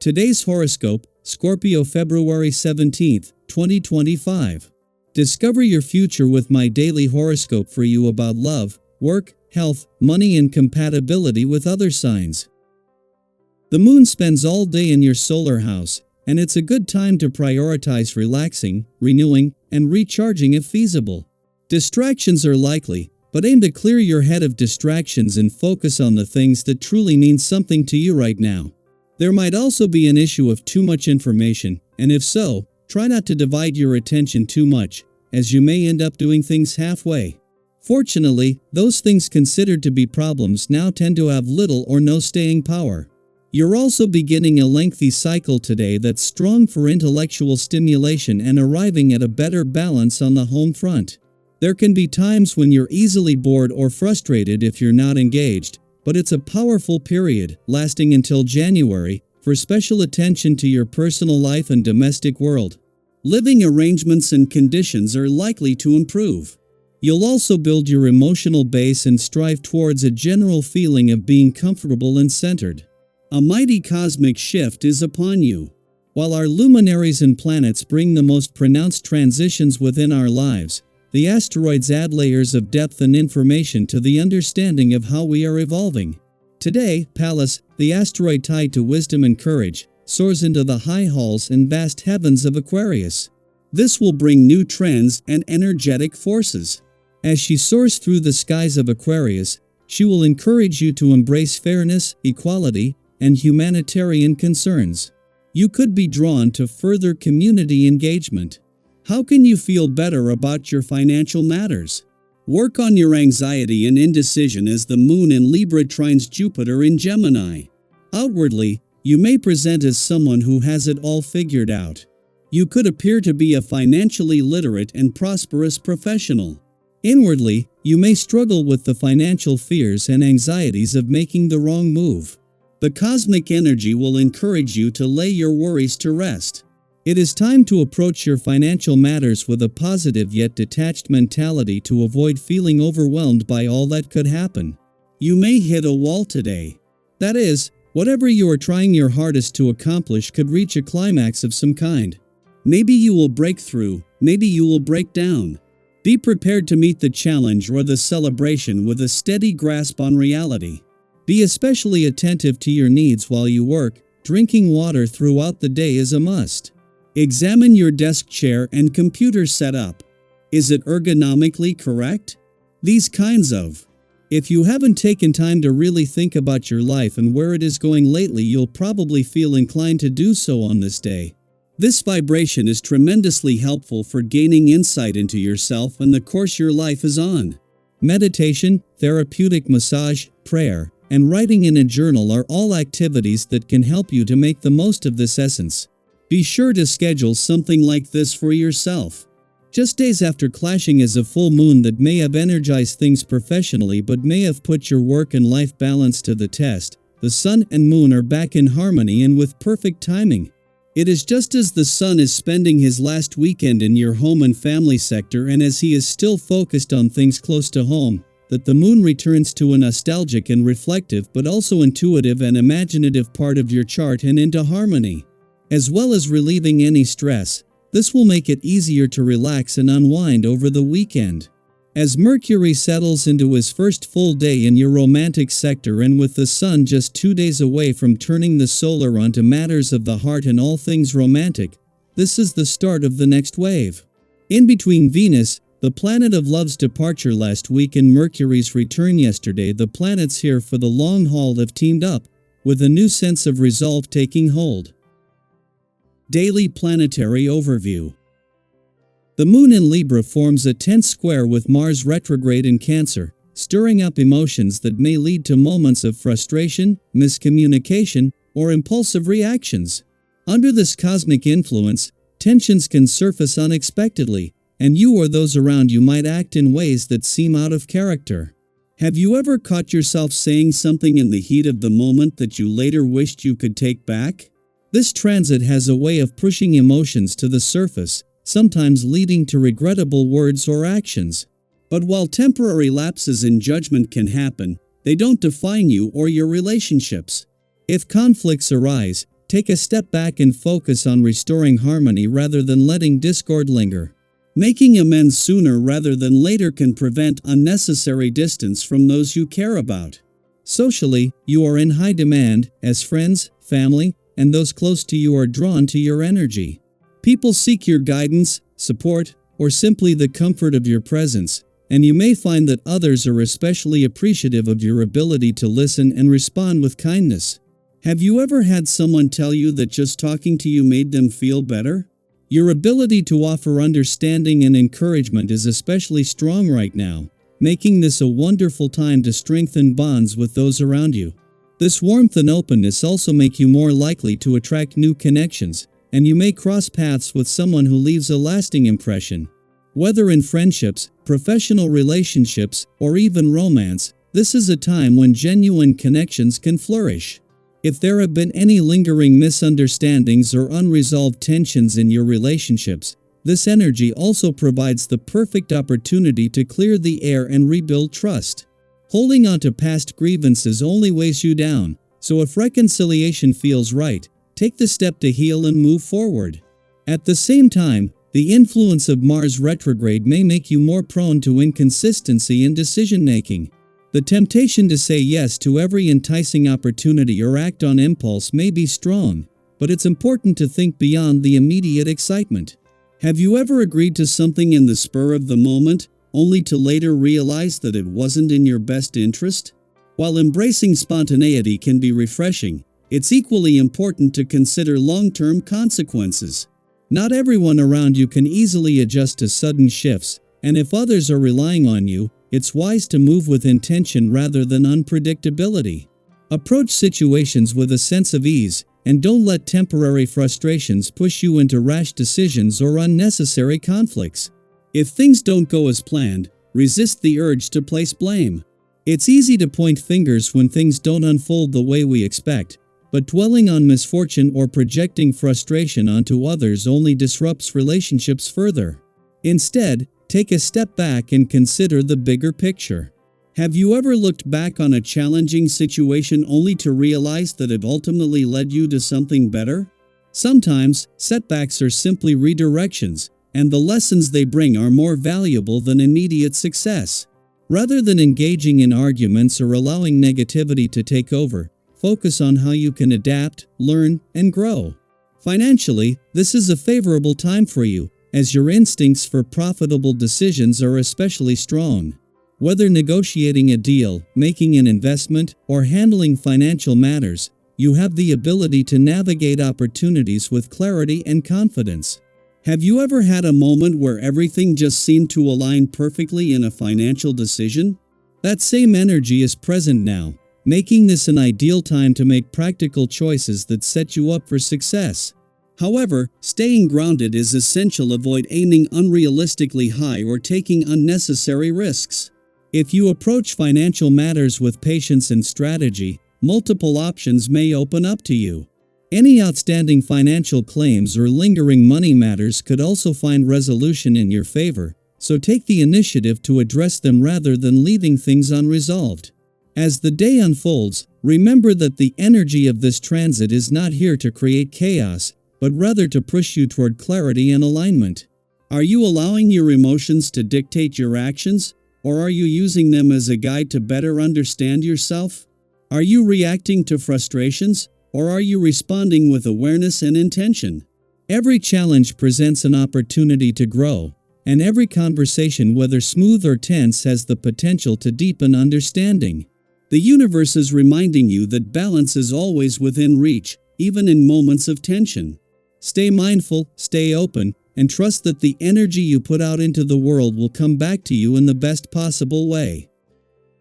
Today's horoscope, Scorpio February 17th, 2025. Discover your future with my daily horoscope for you about love, work, health, money and compatibility with other signs. The moon spends all day in your solar house, and it's a good time to prioritize relaxing, renewing, and recharging if feasible. Distractions are likely, but aim to clear your head of distractions and focus on the things that truly mean something to you right now. There might also be an issue of too much information, and if so, try not to divide your attention too much, as you may end up doing things halfway. Fortunately, those things considered to be problems now tend to have little or no staying power. You're also beginning a lengthy cycle today that's strong for intellectual stimulation and arriving at a better balance on the home front. There can be times when you're easily bored or frustrated if you're not engaged, but it's a powerful period, lasting until January, for special attention to your personal life and domestic world. Living arrangements and conditions are likely to improve. You'll also build your emotional base and strive towards a general feeling of being comfortable and centered. A mighty cosmic shift is upon you. While our luminaries and planets bring the most pronounced transitions within our lives, the asteroids add layers of depth and information to the understanding of how we are evolving. Today, Pallas, the asteroid tied to wisdom and courage, soars into the high halls and vast heavens of Aquarius. This will bring new trends and energetic forces. As she soars through the skies of Aquarius, she will encourage you to embrace fairness, equality, and humanitarian concerns. You could be drawn to further community engagement. How can you feel better about your financial matters? Work on your anxiety and indecision as the moon in Libra trines Jupiter in Gemini. Outwardly, you may present as someone who has it all figured out. You could appear to be a financially literate and prosperous professional. Inwardly, you may struggle with the financial fears and anxieties of making the wrong move. The cosmic energy will encourage you to lay your worries to rest. It is time to approach your financial matters with a positive yet detached mentality to avoid feeling overwhelmed by all that could happen. You may hit a wall today. That is, whatever you are trying your hardest to accomplish could reach a climax of some kind. Maybe you will break through, maybe you will break down. Be prepared to meet the challenge or the celebration with a steady grasp on reality. Be especially attentive to your needs while you work. Drinking water throughout the day is a must. Examine your desk chair and computer setup. Is it ergonomically correct? These kinds of. If you haven't taken time to really think about your life and where it is going lately, you'll probably feel inclined to do so on this day. This vibration is tremendously helpful for gaining insight into yourself and the course your life is on. Meditation, therapeutic massage, prayer, and writing in a journal are all activities that can help you to make the most of this essence. Be sure to schedule something like this for yourself. Just days after clashing is a full moon that may have energized things professionally but may have put your work and life balance to the test. The sun and moon are back in harmony and with perfect timing. It is just as the sun is spending his last weekend in your home and family sector, and as he is still focused on things close to home, that the moon returns to a nostalgic and reflective but also intuitive and imaginative part of your chart and into harmony. As well as relieving any stress, this will make it easier to relax and unwind over the weekend. As Mercury settles into his first full day in your romantic sector, and with the sun just 2 days away from turning the solar onto matters of the heart and all things romantic, this is the start of the next wave. In between Venus, the planet of love's departure last week, and Mercury's return yesterday, the planets here for the long haul have teamed up, with a new sense of resolve taking hold. Daily Planetary Overview. The moon in Libra forms a tense square with Mars retrograde in Cancer, stirring up emotions that may lead to moments of frustration, miscommunication, or impulsive reactions. Under this cosmic influence, tensions can surface unexpectedly, and you or those around you might act in ways that seem out of character. Have you ever caught yourself saying something in the heat of the moment that you later wished you could take back? This transit has a way of pushing emotions to the surface, sometimes leading to regrettable words or actions. But while temporary lapses in judgment can happen, they don't define you or your relationships. If conflicts arise, take a step back and focus on restoring harmony rather than letting discord linger. Making amends sooner rather than later can prevent unnecessary distance from those you care about. Socially, you are in high demand, as friends, family, and those close to you are drawn to your energy. People seek your guidance, support, or simply the comfort of your presence, and you may find that others are especially appreciative of your ability to listen and respond with kindness. Have you ever had someone tell you that just talking to you made them feel better? Your ability to offer understanding and encouragement is especially strong right now, making this a wonderful time to strengthen bonds with those around you. This warmth and openness also make you more likely to attract new connections, and you may cross paths with someone who leaves a lasting impression. Whether in friendships, professional relationships, or even romance, this is a time when genuine connections can flourish. If there have been any lingering misunderstandings or unresolved tensions in your relationships, this energy also provides the perfect opportunity to clear the air and rebuild trust. Holding on to past grievances only weighs you down, so if reconciliation feels right, take the step to heal and move forward. At the same time, the influence of Mars retrograde may make you more prone to inconsistency in decision-making. The temptation to say yes to every enticing opportunity or act on impulse may be strong, but it's important to think beyond the immediate excitement. Have you ever agreed to something in the spur of the moment, only to later realize that it wasn't in your best interest? While embracing spontaneity can be refreshing, it's equally important to consider long-term consequences. Not everyone around you can easily adjust to sudden shifts, and if others are relying on you, it's wise to move with intention rather than unpredictability. Approach situations with a sense of ease, and don't let temporary frustrations push you into rash decisions or unnecessary conflicts. If things don't go as planned, resist the urge to place blame. It's easy to point fingers when things don't unfold the way we expect, but dwelling on misfortune or projecting frustration onto others only disrupts relationships further. Instead, take a step back and consider the bigger picture. Have you ever looked back on a challenging situation only to realize that it ultimately led you to something better? Sometimes, setbacks are simply redirections, and the lessons they bring are more valuable than immediate success. Rather than engaging in arguments or allowing negativity to take over, focus on how you can adapt, learn, and grow. Financially, this is a favorable time for you, as your instincts for profitable decisions are especially strong. Whether negotiating a deal, making an investment, or handling financial matters, you have the ability to navigate opportunities with clarity and confidence. Have you ever had a moment where everything just seemed to align perfectly in a financial decision? That same energy is present now, making this an ideal time to make practical choices that set you up for success. However, staying grounded is essential. Avoid aiming unrealistically high or taking unnecessary risks. If you approach financial matters with patience and strategy, multiple options may open up to you. Any outstanding financial claims or lingering money matters could also find resolution in your favor, so take the initiative to address them rather than leaving things unresolved. As the day unfolds, remember that the energy of this transit is not here to create chaos, but rather to push you toward clarity and alignment. Are you allowing your emotions to dictate your actions, or are you using them as a guide to better understand yourself? Are you reacting to frustrations, or are you responding with awareness and intention? Every challenge presents an opportunity to grow, and every conversation, whether smooth or tense, has the potential to deepen understanding. The universe is reminding you that balance is always within reach, even in moments of tension. Stay mindful, stay open, and trust that the energy you put out into the world will come back to you in the best possible way.